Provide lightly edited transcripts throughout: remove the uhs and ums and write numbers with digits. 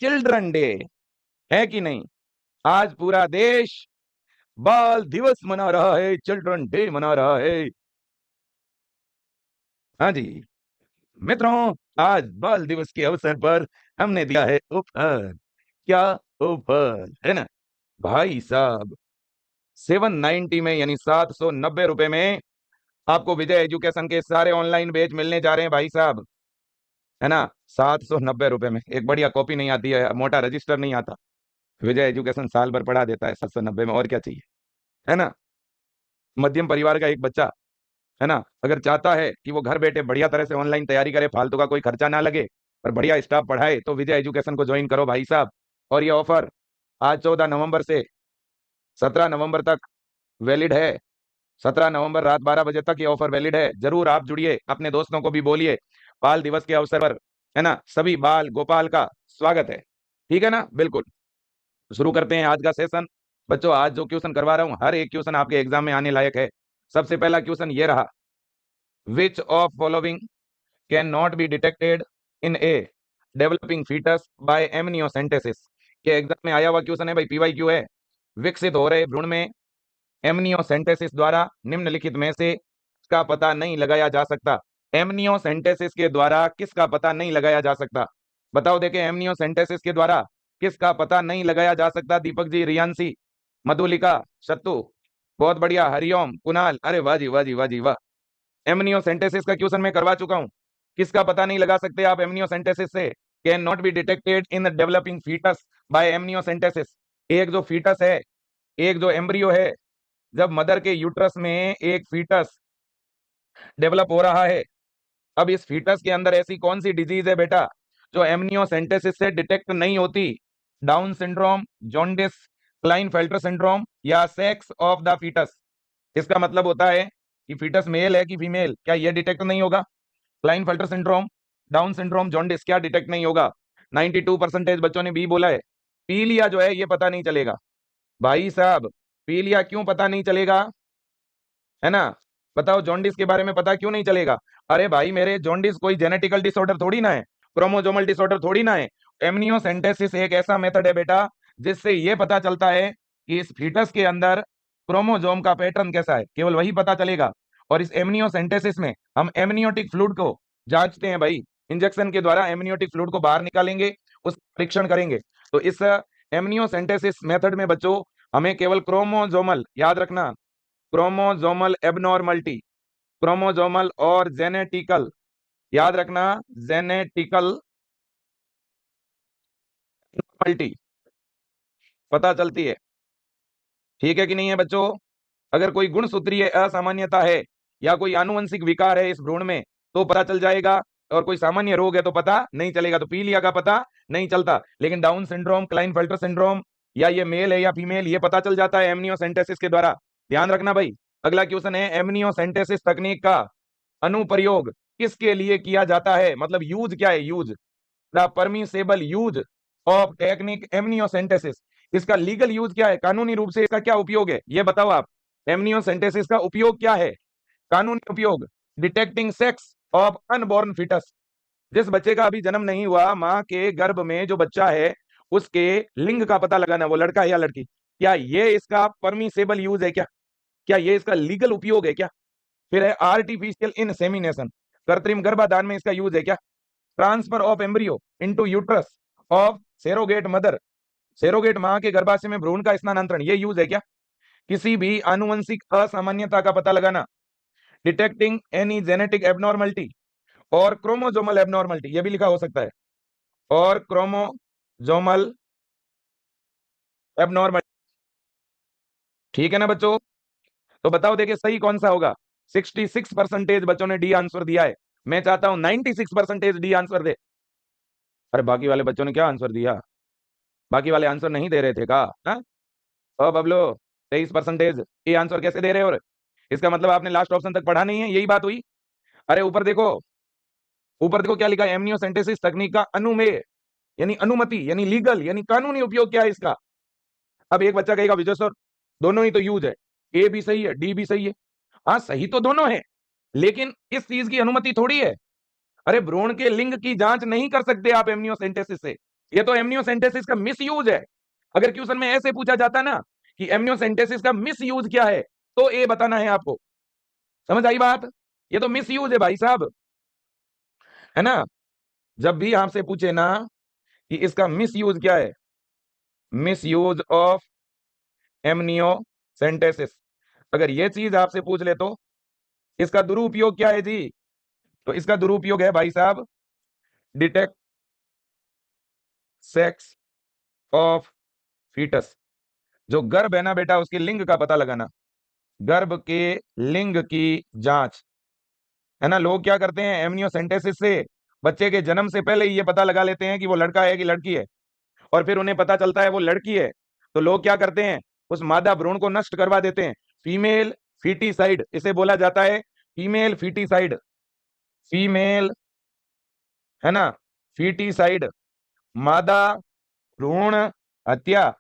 Children day, है कि नहीं? आज पूरा देश बाल दिवस मना रहा है, चिल्ड्रन डे मना रहा है। हाँ जी मित्रों, आज बाल दिवस के अवसर पर हमने दिया है उपहार। क्या उपहार है ना भाई साहब? 790 में यानी 790 रुपए में आपको विजय एजुकेशन के सारे ऑनलाइन बैच मिलने जा रहे हैं भाई साहब, है ना। 790 रुपए में एक बढ़िया कॉपी नहीं आती है, मोटा रजिस्टर नहीं आता। विजय एजुकेशन साल भर पढ़ा देता है 790 में, और क्या चाहिए, है ना। मध्यम परिवार का एक बच्चा, है ना, अगर चाहता है कि वो घर बैठे बढ़िया तरह से ऑनलाइन तैयारी करे, फालतू का कोई खर्चा ना लगे और बढ़िया स्टाफ पढ़ाए, तो विजय एजुकेशन को ज्वाइन करो भाई साहब। और ये ऑफर आज 14 नवंबर से 17 नवंबर तक वैलिड है। 17 नवंबर रात 12 बजे तक ये ऑफर वैलिड है। जरूर आप जुड़िए, अपने दोस्तों को भी बोलिए। बाल दिवस के अवसर पर, है ना, सभी बाल गोपाल का स्वागत है। ठीक है ना, बिल्कुल। शुरू करते हैं आज का सेशन। बच्चों, आज जो क्वेश्चन करवा रहा हूं, हर एक क्वेश्चन आपके एग्जाम में आने लायक है। सबसे पहला क्वेश्चन ये रहा, which of following can not be detected in a developing foetus by amniocentesis. के एग्जाम में आया हुआ क्वेश्चन है भाई, पीवाईक्यू है। विकसित हो रहे भ्रूण में एमनियोसेंटेसिस द्वारा निम्नलिखित में से किसका पता नहीं लगाया जा सकता। एमनियोसेंटेसिस के द्वारा किसका पता नहीं लगाया जा सकता? बताओ देखे, एमनियोसेंटेसिस के द्वारा किसका पता नहीं लगाया जा सकता? दीपक जी, रियांशी, मधुलिका, शत्तु, बहुत बढ़िया, हरिओम, कुणाल, अरे वाह जी वाह जी वाह जी वाह। एमनियोसेंटेसिस का क्वेश्चन मैं करवा चुका हूं। किसका पता नहीं लगा सकते आप एमनियोसेंटेसिस से? Can not be detected in the developing foetus by amniocentesis. एक जो फीटस है, एक जो एम्ब्रियो है, जब मदर के यूट्रस में एक फीटस डेवलप हो रहा है, अब इस फीटस के अंदर ऐसी कौन सी डिजीज है बेटा जो एमनियोसेंटेसिस से डिटेक्ट नहीं होती? Down syndrome, jaundice, Klinefelter syndrome या सेक्स ऑफ द फीटस। इसका मतलब होता है कि फीटस मेल है कि फीमेल, क्या यह डिटेक्ट नहीं होगा? Klinefelter syndrome, down syndrome, jaundice, क्या डिटेक्ट नहीं होगा? 92% बच्चों ने बी बोला है। पीलिया जो है ये पता नहीं चलेगा भाई साहब। पीलिया क्यों पता नहीं चलेगा, है ना? बताओ जॉन्डिस के बारे में पता क्यों नहीं चलेगा? अरे भाई मेरे, जॉन्डिस कोई जेनेटिकल डिसऑर्डर थोड़ी ना है, क्रोमोजोमल डिसऑर्डर थोड़ी ना है। एमनियोसेंटेसिस एक ऐसा मेथड है बेटा जिससे ये पता चलता है कि इस फीटस के अंदर क्रोमोजोम का पैटर्न कैसा है, केवल वही पता चलेगा। और इस एमनियोसेंटेसिस में हम एमनियोटिक फ्लूइड को जांचते हैं भाई। इंजेक्शन के द्वारा एमनियोटिक फ्लूइड को बाहर निकालेंगे, उस परीक्षण करेंगे। तो इस एमनियोसेंटेसिस मेथड में बच्चों हमें केवल क्रोमोजोमल, याद रखना, क्रोमोजोमल एबनॉर्मलिटी, क्रोमोजोमल और जेनेटिकल, याद रखना, जेनेटिकल एबनॉर्मलिटी पता चलती है। ठीक है कि नहीं है बच्चों? अगर कोई गुणसूत्रीय असामान्यता है या कोई आनुवंशिक विकार है इस भ्रूण में तो पता चल जाएगा, और कोई सामान्य रोग है तो पता नहीं चलेगा। तो पीलिया का पता नहीं चलता, लेकिन डाउन सिंड्रोम, क्लाइनफेल्टर सिंड्रोम, या ये मेल है या फीमेल, ये पता चल जाता है एमनियोसेंटेसिस के द्वारा। ध्यान रखना भाई। अगला क्वेश्चन है, एमनियोसेंटेसिस तकनीक का अनुप्रयोग किसके लिए किया जाता है? मतलब यूज क्या है? Use, the permissible use of technique amniocentesis. इसका लीगल यूज क्या है? कानूनी रूप से इसका क्या उपयोग है, ये बताओ आप। एमनियोसेंटेसिस का उपयोग क्या है? कानूनी उपयोग, detecting sex of unborn foetus. जिस बच्चे का अभी जन्म नहीं हुआ, मां के गर्भ में जो बच्चा है उसके लिंग का पता लगाना, वो लड़का है या लड़की, क्या ये इसका परमिसेबल यूज है? क्या ये इसका लीगल उपयोग है? क्या फिर है आर्टिफिशियल इनसेमिनेशन, कृत्रिम गर्भाधान में इसका यूज है? क्या transfer of embryo into uterus of surrogate mother, surrogate मां के गर्भाशय में भ्रूण का स्थानांतरण, ये यूज है? क्या किसी भी आनुवंशिक असामान्यता का पता लगाना, डिटेक्टिंग एनी जेनेटिक एबनॉर्मलिटी और क्रोमोजोमल एबनॉर्मलिटी, ये भी लिखा हो सकता है, और क्रोमोजोमल एबनॉर्मलिटी। ठीक है ना बच्चों? तो बताओ देखिए सही कौन सा होगा। 66% बच्चों ने डी आंसर दिया है। मैं चाहता हूं 96% डी आंसर दे। अरे बाकी वाले बच्चों ने क्या आंसर दिया? बाकी वाले आंसर नहीं दे रहे थे का? हाँ? ओ बबलो, 23% ये आंसर कैसे दे रहे हो? और इसका मतलब आपने लास्ट ऑप्शन तक पढ़ा नहीं है, यही बात हुई। अरे ऊपर देखो, ऊपर देखो क्या लिखा है, एमनियोसेंटेसिस तकनीक का अनुमेय यानी अनुमति यानी लीगल यानी कानूनी उपयोग क्या है इसका? अब एक बच्चा कहेगा विजय सर दोनों ही तो यूज है, ए भी सही है डी भी सही है। हाँ सही तो दोनों है, लेकिन इस चीज की अनुमति थोड़ी है। अरे भ्रूण के लिंग की जांच नहीं कर सकते आप एमनियोसेंटेसिस से। ये तो एमनियोसेंटेसिस का मिस यूज है। अगर क्वेश्चन में ऐसे पूछा जाता ना कि एमनियोसेंटेसिस का मिस यूज क्या है, तो ए बताना है आपको। समझ आई बात? ये तो मिस यूज है भाई साहब, है ना। जब भी आपसे पूछे ना कि इसका मिस यूज क्या है, मिस यूज ऑफ एमनियोसेंटेसिस, अगर ये चीज आपसे पूछ ले तो इसका दुरुपयोग क्या है जी? तो इसका दुरुपयोग है भाई साहब, डिटेक्ट सेक्स ऑफ फीटस। जो गर्भ है ना बेटा, उसके लिंग का पता लगाना, गर्भ के लिंग की जांच, है ना। लोग क्या करते हैं, एमनियोसेंटेसिस से बच्चे के जन्म से पहले ही ये पता लगा लेते हैं कि वो लड़का है कि लड़की है, और फिर उन्हें पता चलता है वो लड़की है, तो लोग क्या करते हैं, उस मादा भ्रूण को नष्ट करवा देते हैं। फीमेल फीटिसाइड इसे बोला जाता है, फीमेल फीटिसाइड, फीमेल, है ना, फीटिसाइड, मादा भ्रूण हत्या।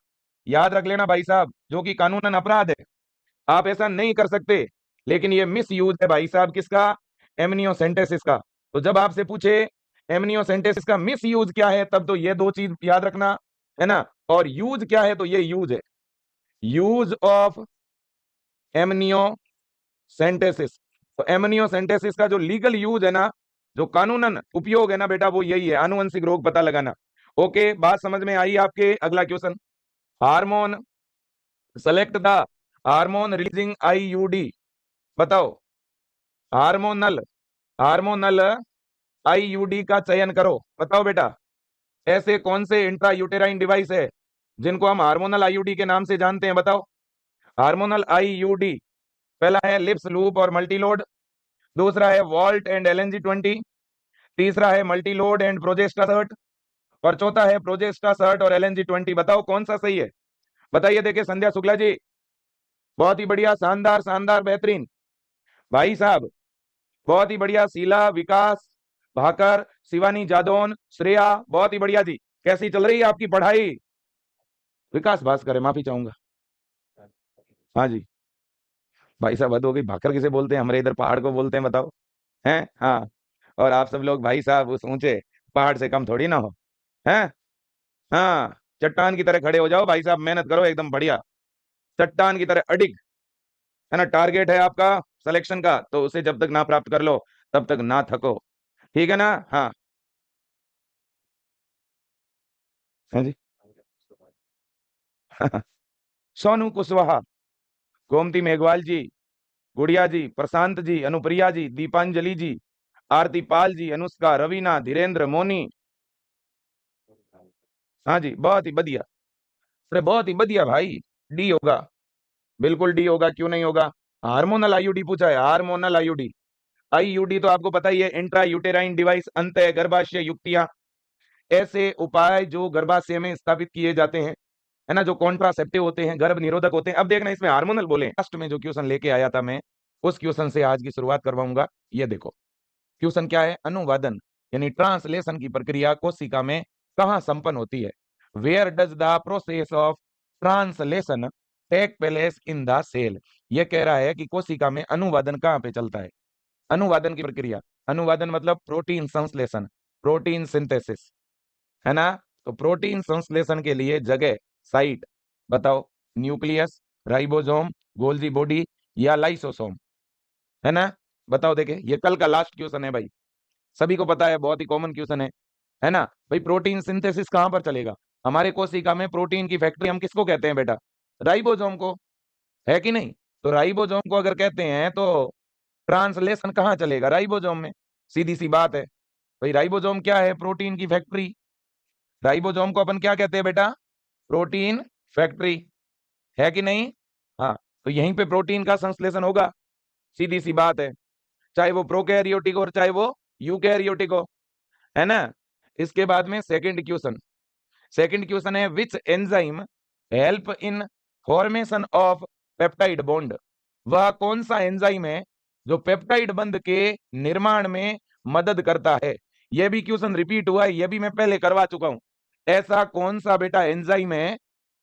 याद रख लेना भाई साहब, जो कि कानूनन अपराध है, आप ऐसा नहीं कर सकते। लेकिन ये मिस यूज है भाई साहब किसका, एमनियोसेंटेसिस का। तो जब आपसे पूछे एमनियोसेंटेसिस का मिस यूज क्या है, तब तो ये दो चीज याद रखना, है ना। और यूज क्या है, तो ये यूज है, यूज ऑफ एमनियोसेंटेसिस। तो एमनियोसेंटेसिस का जो लीगल यूज है ना, जो कानूनन उपयोग है ना बेटा, वो यही है, आनुवंशिक रोग पता लगाना। ओके, बात समझ में आई आपके? अगला question, hormone, select the hormone releasing IUD. बताओ, हार्मोनल, हार्मोनल आईयूडी का चयन करो। बताओ बेटा, ऐसे कौन से इंट्रा यूटेराइन डिवाइस है जिनको हम हार्मोनल आईयूडी के नाम से जानते हैं? बताओ, हार्मोनल आईयूडी, पहला है लिप्स लूप और मल्टीलोड, दूसरा है वॉल्ट एंड LNG-20, तीसरा है मल्टीलोड एंड प्रोजेस्टा सर्ट, और चौथा है प्रोजेस्टा सर्ट और LNG-20। बताओ कौन सा सही है? बताइए। देखिए संध्या शुक्ला जी, बहुत ही बढ़िया, शानदार शानदार, बेहतरीन भाई साहब, बहुत ही बढ़िया। शीला, विकास, भाकर, शिवानी जादौन, श्रेया, बहुत ही बढ़िया जी। कैसी चल रही है आपकी पढ़ाई? विकास भास्कर है, माफी चाहूंगा। हाँ जी भाई साहब, हद हो गई, भाकर किसे बोलते हैं? हमारे इधर पहाड़ को बोलते हैं, बताओ। हैं? हाँ। और आप सब लोग भाई साहब उस ऊंचे पहाड़ से कम थोड़ी ना हो, हैं? हाँ, चट्टान की तरह खड़े हो जाओ भाई साहब, मेहनत करो एकदम बढ़िया, चट्टान की तरह अडिग, है ना। टारगेट है आपका सिलेक्शन का, तो उसे जब तक ना प्राप्त कर लो तब तक ना थको, ठीक है ना। हाँ, हाँ जी। सोनू कुशवाहा, गोमती मेघवाल जी, गुड़िया जी, प्रशांत जी, अनुप्रिया जी, दीपांजलि जी, आरती पाल जी, अनुष्का, रवीना, धीरेन्द्र, मोनी। हाँ जी, बहुत ही बढ़िया, अरे बहुत ही बढ़िया भाई। डी होगा, बिल्कुल डी होगा, क्यों नहीं होगा। हार्मोनल आईयूडी पूछा है, हार्मोनल आईयूडी। आईयूडी तो आपको पता ही है, इंट्रा यूटेराइन डिवाइस, अंत गर्भाशय युक्तियां, ऐसे उपाय जो गर्भाशय में स्थापित किए जाते हैं, है ना, जो कॉन्ट्रासेप्टिव होते हैं, गर्भ निरोधक होते हैं। अब देखना, इसमें हार्मोनल बोले, लास्ट में जो क्वेश्चन लेके आया था मैं, उस क्वेश्चन से आज की शुरुआत करवाऊंगा। ये देखो क्वेश्चन क्या है, अनुवादन यानी ट्रांसलेशन की प्रक्रिया कोशिका में कहाँ संपन्न होती है? Where does the process of translation take place in the cell. ये कह रहा है कि कोशिका में अनुवादन कहाँ पे चलता है, अनुवादन की प्रक्रिया। अनुवादन मतलब प्रोटीन संश्लेषण, प्रोटीन सिंथेसिस, है ना। तो प्रोटीन संश्लेषण के लिए जगह, साइट बताओ, न्यूक्लियस, राइबोसोम, गोल्जी बॉडी या लाइसोसोम, है ना। बताओ, देखे ये कल का लास्ट क्वेश्चन है भाई, सभी को पता है, बहुत ही कॉमन क्वेश्चन है ना भाई। प्रोटीन सिंथेसिस कहां पर चलेगा? हमारे कोशिका में प्रोटीन की फैक्ट्री हम किसको कहते हैं बेटा? राइबोसोम को, है कि नहीं? तो राइबोसोम को अगर कहते हैं तो ट्रांसलेशन कहाँ चलेगा? राइबोसोम में, सीधी सी बात है भाई। राइबोसोम क्या है? प्रोटीन की फैक्ट्री। राइबोसोम को अपन क्या कहते हैं बेटा? प्रोटीन फैक्ट्री, है कि नहीं? हाँ, तो यहीं पे प्रोटीन का संश्लेषण होगा, सीधी सी बात है, चाहे वो प्रोकैरियोटिक हो चाहे वो यूकैरियोटिक हो, है ना। इसके बाद में सेकंड क्वेश्चन, सेकंड क्वेश्चन है which enzyme help in formation of peptide bond. वह कौन सा एंजाइम है जो पेप्टाइड बंध के निर्माण में मदद करता है? यह भी क्वेश्चन रिपीट हुआ है, यह भी मैं पहले करवा चुका हूं। ऐसा कौन सा बेटा एंजाइम है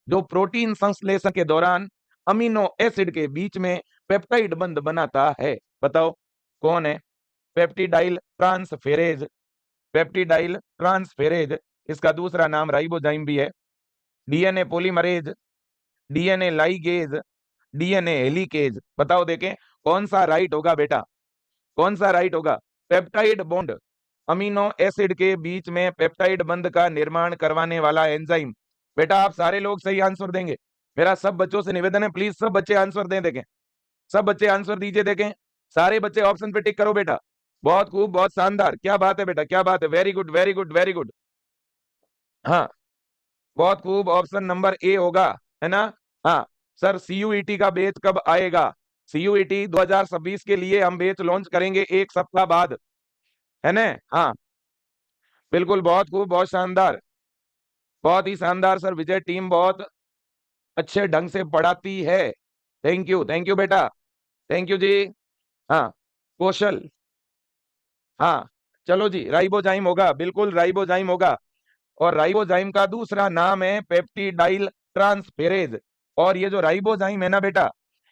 जो प्रोटीन संश्लेषण के दौरान अमीनो एसिड के बीच में पेप्टाइड बंध बनाता है? बताओ कौन है? पेप्टिडाइल ट्रांसफेरेज, पेप्टिडाइल ट्रांसफेरेज इसका दूसरा नाम राइबोजाइम भी है। DNA polymerase, DNA ligase, DNA helicase. बताओ देखें कौन सा राइट होगा बेटा, कौन सा राइट होगा? पेप्टाइड बॉन्ड, अमीनो एसिड के बीच में पेप्टाइड बंध का निर्माण करवाने वाला एंजाइम। बेटा आप सारे लोग सही आंसर देंगे। मेरा सब बच्चों से निवेदन है, प्लीज सब बच्चे आंसर दें। देखें सब बच्चे आंसर दीजिए। देखें सारे बच्चे ऑप्शन पे टिक करो बेटा। बहुत खूब, बहुत शानदार, क्या बात है बेटा, क्या बात है, very good very good very good. हाँ बहुत खूब, ऑप्शन नंबर ए होगा, है ना। हाँ सर सीयूईटी का बैच कब आएगा? सीयूईटी 2026 के लिए हम बैच लॉन्च करेंगे 1 सप्ताह बाद, है ना। हाँ बिल्कुल, बहुत खूब, बहुत शानदार, बहुत ही शानदार सर। विजय टीम बहुत अच्छे ढंग से पढ़ाती है। थैंक यू बेटा, थैंक यू जी। हाँ कौशल, हाँ चलो जी, राइबोजाइम होगा, बिल्कुल राइबोजाइम होगा। और राइबोजाइम का दूसरा नाम है पेप्टिडाइल ट्रांसफेरेज। और ये जो राइबोजाइम है ना बेटा,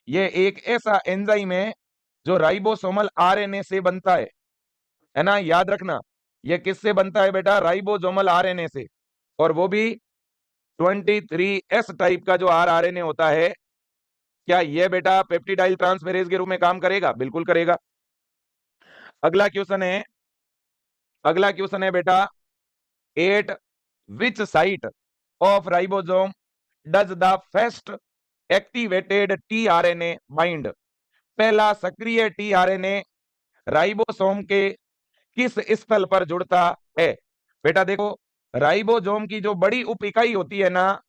ये एक ऐसा एंजाइम है जो राइबोसोमल आरएनए से बनता है ना, याद रखना। ये किससे बनता है बेटा? राइबोसोमल आरएनए से। और वो भी 23S टाइप का जो आरएनए होता है। क्या ये बेटा पेप्टिडाइल ट्रांसफेरेज के रूप में काम करेगा? बिल्कुल करेगा। अगला क्वेश्चन है, अगला क्वेश्चन है बेटा, eight which site of ribosome does the first activated tRNA bind? पहला सक्रिय टीआरएनए राइबोसोम के किस स्थल पर जुड़ता है? बेटा देखो, राइबोसोम की जो बड़ी उप इकाई होती है ना,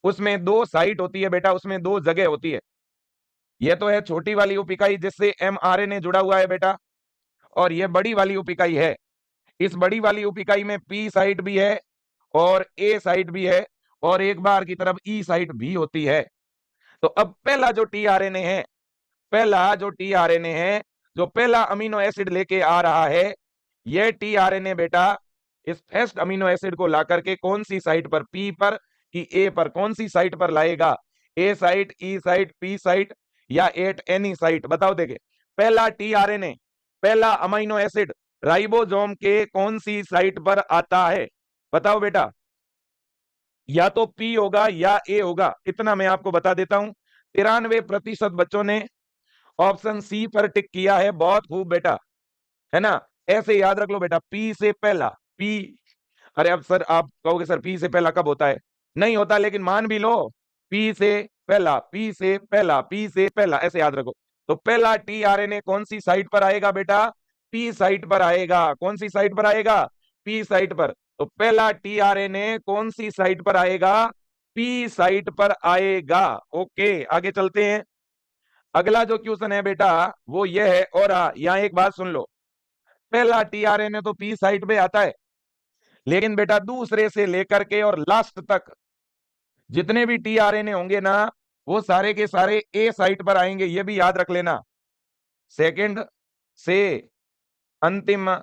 उसमें 2 साइट होती है बेटा, उसमें 2 जगह होती है। ये तो है छोटी वाली उप इकाई जिससे एमआरएनए जुड़ा हुआ है बेटा, और ये बड़ी वाली उप इकाई है। इस बड़ी वाली उप इकाई में पी साइट भी है और ए साइट भी है, और एक बार की तरफ ई साइट भी होती है। तो अब पहला जो टीआरएनए है, पहला जो टीआरएनए है, जो पहला अमीनो एसिड लेके आ रहा है, ये टीआरएनए बेटा इस फर्स्ट अमीनो एसिड को ला करके कौन सी साइट पर, पी पर कि ए पर, कौन सी साइट पर लाएगा? ए साइट, ई साइट, पी साइट, या एट एनी साइट? बताओ देखे, पहला टीआरएनए, पहला अमीनो एसिड राइबोसोम के कौन सी साइट पर आता है? बताओ बेटा, या तो पी होगा या ए होगा। इतना मैं आपको बता देता हूं, 93% बच्चों ने ऑप्शन सी पर टिक किया है। बहुत खूब बेटा, है ना। ऐसे याद रख लो बेटा, पी से पहला, पी। अरे अब सर आप कहोगे सर पी से पहला कब होता है? नहीं होता, लेकिन मान भी लो, पी से पहला, पी से पहला, पी से पहला, ऐसे याद रखो। तो पहला टीआरएनए कौन सी साइट पर आएगा बेटा? पी साइट पर आएगा। कौन सी साइट पर आएगा? पी साइट पर। तो पहला टीआरएनए कौन सी साइट पर आएगा? पी साइट पर आएगा। ओके आगे चलते हैं। अगला जो क्वेश्चन है बेटा वो ये है, और यहाँ एक बात सुन लो, पहला टीआरएनए तो पी साइट पे आता है, लेकिन बेटा दूसरे से लेकर के और लास्ट तक जितने भी टीआरएनए होंगे ना, वो सारे के सारे ए साइट पर आएंगे, ये भी याद रख लेना। सेकंड से अंतिम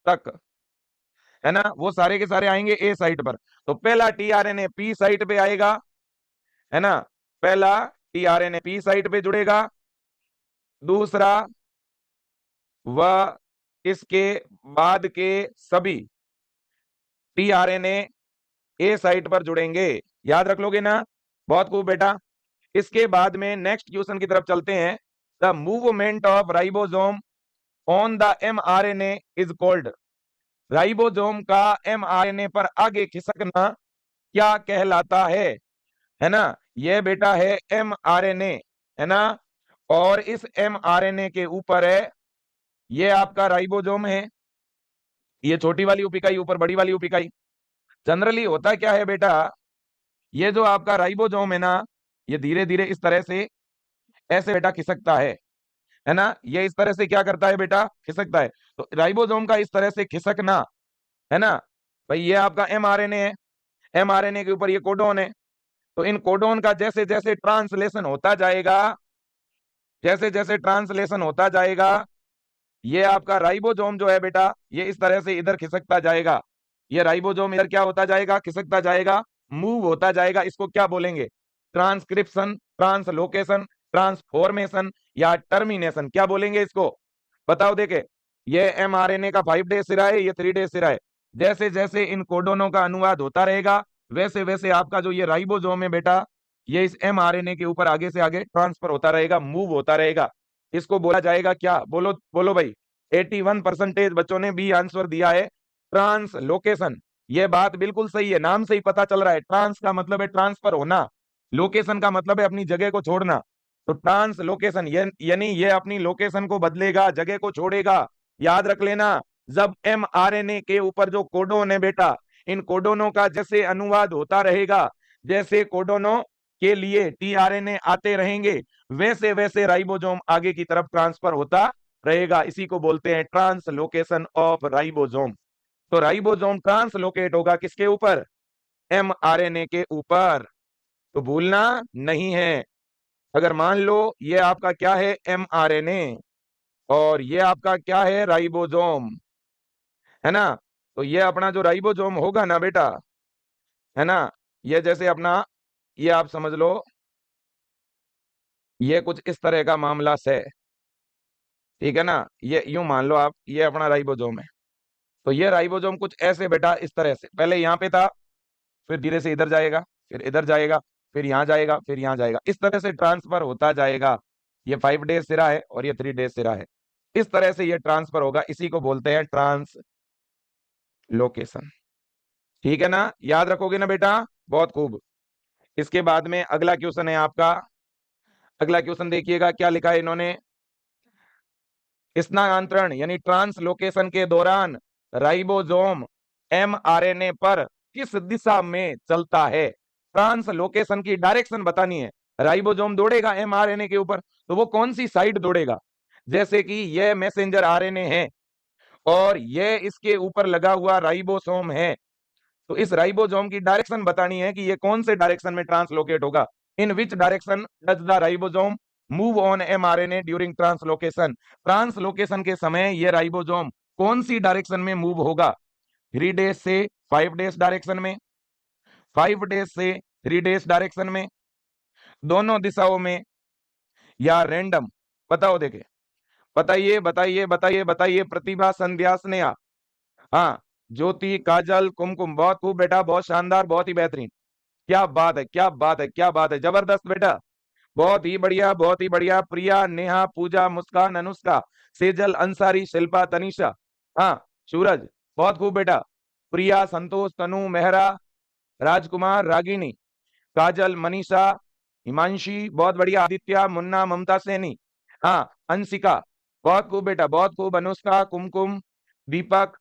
तक, है ना, वो सारे के सारे आएंगे ए साइट पर। तो पहला टीआरएनए पी साइट पे आएगा, है ना, पहला टीआरएनए पी साइट पे जुड़ेगा, दूसरा व इसके बाद के सभी टीआरएनए ए साइट पर जुड़ेंगे। याद रख लोगे ना? बहुत खूब बेटा। इसके बाद में नेक्स्ट क्वेश्चन की तरफ चलते हैं। The movement of ribosome on the mRNA is called. Ribosome का एमआरएनए पर आगे खिसकना क्या कहलाता है ना? यह बेटा है एमआरएनए, है ना, और इस एमआरएनए के ऊपर है, ये आपका राइबोसोम है, ये छोटी वाली उप इकाई, ऊपर बड़ी वाली उप इकाई। जनरली होता क्या है बेटा, ये जो आपका राइबोसोम है ना, ये धीरे धीरे इस तरह से ऐसे बेटा खिसकता है ना, ये इस तरह से क्या करता है बेटा? खिसकता है। तो राइबोसोम का इस तरह से खिसकना, है ना भाई, ये आपका एमआरएनए है, एमआरएनए के ऊपर ये कोडोन है। तो इन कोडोन का जैसे जैसे ट्रांसलेशन होता जाएगा, जैसे जैसे ट्रांसलेशन होता जाएगा, ये आपका राइबोसोम जो है बेटा, ये इस तरह से इधर खिसकता जाएगा। ये राइबोसोम इधर क्या होता जाएगा? खिसकता जाएगा, मूव होता जाएगा। इसको क्या बोलेंगे? ट्रांसक्रिप्शन, ट्रांसलोकेशन, ट्रांसफॉर्मेशन, या टर्मिनेशन, क्या बोलेंगे इसको? बताओ देखे, ये एमआरएनए का 5 डे सिरा है, ये 3 डे सिरा है। जैसे जैसे इन कोडोनों का अनुवाद होता रहेगा वैसे वैसे आपका जो ये राइबोसोम है बेटा, ये इस mRNA के ऊपर आगे से आगे ट्रांसफर होता रहेगा, मूव होता रहेगा। इसको बोला जाएगा क्या? बोलो बोलो भाई। 81% बच्चों ने बी आंसर दिया है, ट्रांसलोकेशन। ये बात बिल्कुल सही है, नाम से ही पता चल रहा है। ट्रांस का मतलब है ट्रांसफर होना, लोकेशन का मतलब है अपनी जगह को छोड़ना। तो ट्रांसलोकेशन यानी ये अपनी लोकेशन को बदलेगा, जगह को छोड़ेगा। याद रख लेना, जब mRNA के ऊपर जो कोडोन है बेटा, इन कोडोनों का जैसे अनुवाद होता रहेगा, जैसे कोडोनों के लिए tRNA आते रहेंगे, वैसे वैसे राइबोसोम आगे की तरफ ट्रांसफर होता रहेगा। इसी को बोलते हैं ट्रांसलोकेशन ऑफ राइबोसोम। तो राइबोसोम ट्रांसलोकेट होगा किसके ऊपर? mRNA के ऊपर। तो भूलना नहीं है। अगर मान लो ये आपका क्या है? mRNA, और ये आपका क्या है? राइबोसोम, है ना? तो ये अपना जो राइबोसोम होगा ना बेटा, है ना, ये जैसे अपना, ये आप समझ लो, ये कुछ इस तरह का मामला से, ठीक है ना, ये यूं मान लो आप, ये अपना राइबोसोम है। तो ये राइबोसोम कुछ ऐसे बेटा, इस तरह से, पहले यहाँ पे था, फिर धीरे से इधर जाएगा, फिर इधर जाएगा, फिर यहाँ जाएगा, फिर यहाँ जाएगा, इस तरह से ट्रांसफर होता जाएगा। ये 5 डेज सिरा है और ये 3 डेज सिरा है, इस तरह से ये ट्रांसफर होगा। इसी को बोलते हैं ट्रांसलोकेशन। ठीक है ना, याद रखोगे ना बेटा? बहुत खूब। इसके बाद में अगला क्वेश्चन है आपका। अगला क्वेश्चन देखिएगा क्या लिखा है इन्होंने। स्थानांतरण यानी ट्रांसलोकेशन के दौरान राइबोसोम mRNA पर किस दिशा में चलता है? ट्रांसलोकेशन की डायरेक्शन बतानी है। राइबोसोम दौड़ेगा mRNA के ऊपर, तो वो कौन सी साइड दौड़ेगा? जैसे कि ये मैसेंजर RNA है और ये इसके ऊपर लगा हुआ राइबोसोम है, तो इस राइबोसोम की डायरेक्शन बतानी है कि ये कौन से डायरेक्शन में ट्रांसलोकेट होगा। In which direction does the ribosome move on mRNA during translocation? Translocation के समय ये राइबोसोम कौन सी डायरेक्शन में मूव होगा? 3 डेज से 5 डेज डायरेक्शन में, 5 डेज से 3 डेज डायरेक्शन में, दोनों दिशाओं में, या रैंडम? बताओ, देखे, बताइए बताइए बताइए बताइए। प्रतिभा, संध्या, स्नेहा, हाँ, ज्योति, काजल, कुमकुम, बहुत खूब बेटा, बहुत शानदार, बहुत ही बेहतरीन। क्या बात है, क्या बात है, क्या बात है, जबरदस्त बेटा, बहुत ही बढ़िया, बहुत ही बढ़िया। प्रिया, नेहा, पूजा, मुस्कान, अनुष्का, सेजल, अंसारी, शिल्पा, तनीषा, हाँ, सूरज, बहुत खूब बेटा। प्रिया, संतोष, तनु, मेहरा, राजकुमार, रागिनी, काजल, मनीषा, हिमांशी, बहुत बढ़िया। आदित्य, मुन्ना, ममता, सैनी, हाँ, अंशिका, बहुत खूब बेटा, बहुत खूब। अनुष्का, कुमकुम, दीपक,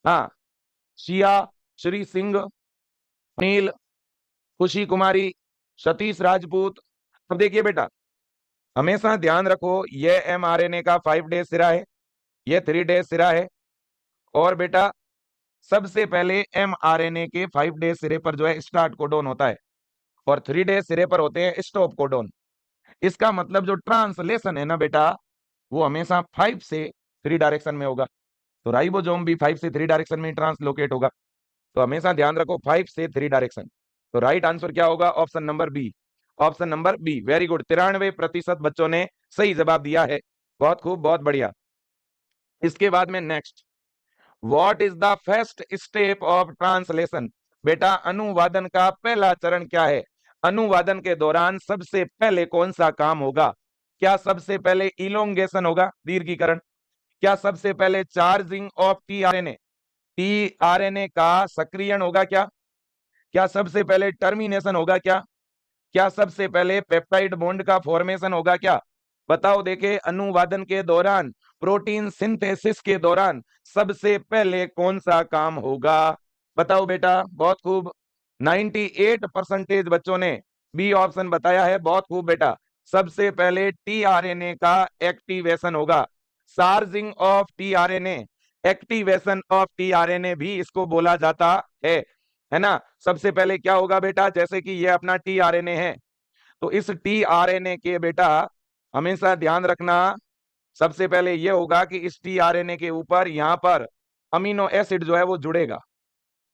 हाँ, शिया, श्री सिंह, अनिल, खुशी कुमारी, सतीश राजपूत। अब देखिए बेटा, हमेशा ध्यान रखो, ये mRNA का 5 डेज सिरा है, ये 3 डेज सिरा है। और बेटा सबसे पहले mRNA के 5 डेज सिरे पर जो है स्टार्ट कोडोन होता है, और 3 डेज सिरे पर होते हैं स्टॉप कोडोन। इसका मतलब जो ट्रांसलेशन है ना बेटा, वो हमेशा 5 से 3 डायरेक्शन में होगा। तो राइबोसोम भी 5 से 3 डायरेक्शन में ट्रांसलोकेट होगा। तो हमेशा ध्यान रखो 5 से 3 डायरेक्शन। तो राइट आंसर क्या होगा? Option number B, option number B. Very good, 93% बच्चों ने सही जवाब दिया है। बहुत खूब, बहुत बढ़िया। इसके बाद में next, what is the first step of translation? बेटा अनुवादन का पहला चरण क्या है? अनुवादन के दौरान सबसे पहले कौन सा काम होगा? क्या सबसे पहले इलोंगेशन होगा, दीर्घीकरण? क्या सबसे पहले चार्जिंग ऑफ टीआरएनए, टीआरएनए का सक्रियण होगा? क्या क्या सबसे पहले टर्मिनेशन होगा? क्या क्या सबसे पहले पेप्टाइड बॉन्ड का फॉर्मेशन होगा? क्या बताओ, देखे, अनुवादन के दौरान, प्रोटीन सिंथेसिस के दौरान सबसे पहले कौन सा काम होगा? बताओ बेटा, बहुत खूब। 98% बच्चों ने बी ऑप्शन बताया है। बहुत खूब बेटा, सबसे पहले टीआरएनए का एक्टिवेशन होगा, charging of tRNA, activation of tRNA भी इसको बोला जाता है ना। सबसे पहले क्या होगा बेटा? जैसे कि ये अपना टीआरएनए है, तो इस टीआरएनए के बेटा हमेशा ध्यान रखना, सबसे पहले ये होगा कि इस टीआरएनए के ऊपर यहां पर अमीनो एसिड जो है वो जुड़ेगा।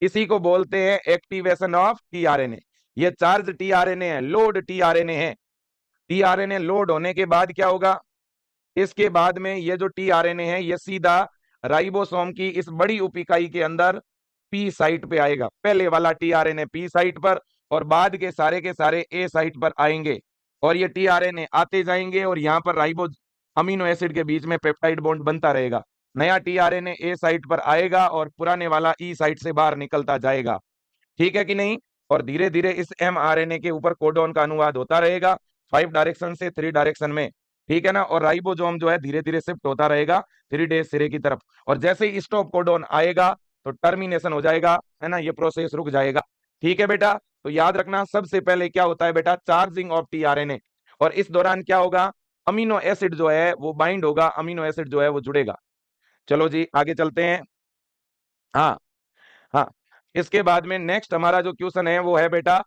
इसी को बोलते हैं एक्टिवेशन ऑफ टीआरएनए। ये चार्ज टीआरएनए है, लोड टीआरएनए है। टीआरएनए लोड होने के बाद क्या होगा? इसके बाद में ये जो टीआरएनए है ये सीधा राइबोसोम की इस बड़ी उप इकाई के अंदर पी साइट पे आएगा, पहले वाला टीआरएनए पी साइट पर और बाद के सारे ए साइट पर आएंगे और ये टीआरएनए आते जाएंगे और यहाँ पर राइबो अमीनो एसिड के बीच में पेप्टाइड बॉन्ड बनता रहेगा। नया टीआरएनए ए साइट पर आएगा और पुराने वाला ई साइट से बाहर निकलता जाएगा। ठीक है कि नहीं? और धीरे धीरे इस एमआरएनए के ऊपर कोडोन का अनुवाद होता रहेगा 5 डायरेक्शन से 3 डायरेक्शन में। ठीक है ना? और राइबोसोम जो है धीरे धीरे शिफ्ट होता रहेगा 3 डेज सिरे की तरफ और जैसे ही स्टॉप कोडोन आएगा तो टर्मिनेशन हो जाएगा, है ना? ये प्रोसेस रुक जाएगा। ठीक है बेटा? तो याद रखना सबसे पहले क्या होता है बेटा, चार्जिंग ऑफ टीआरएनए। और इस दौरान क्या होगा, अमीनो एसिड जो है वो बाइंड होगा, अमीनो एसिड जो है वो जुड़ेगा। चलो जी आगे चलते हैं। हाँ हाँ, इसके बाद में नेक्स्ट हमारा जो क्वेश्चन है वो है बेटा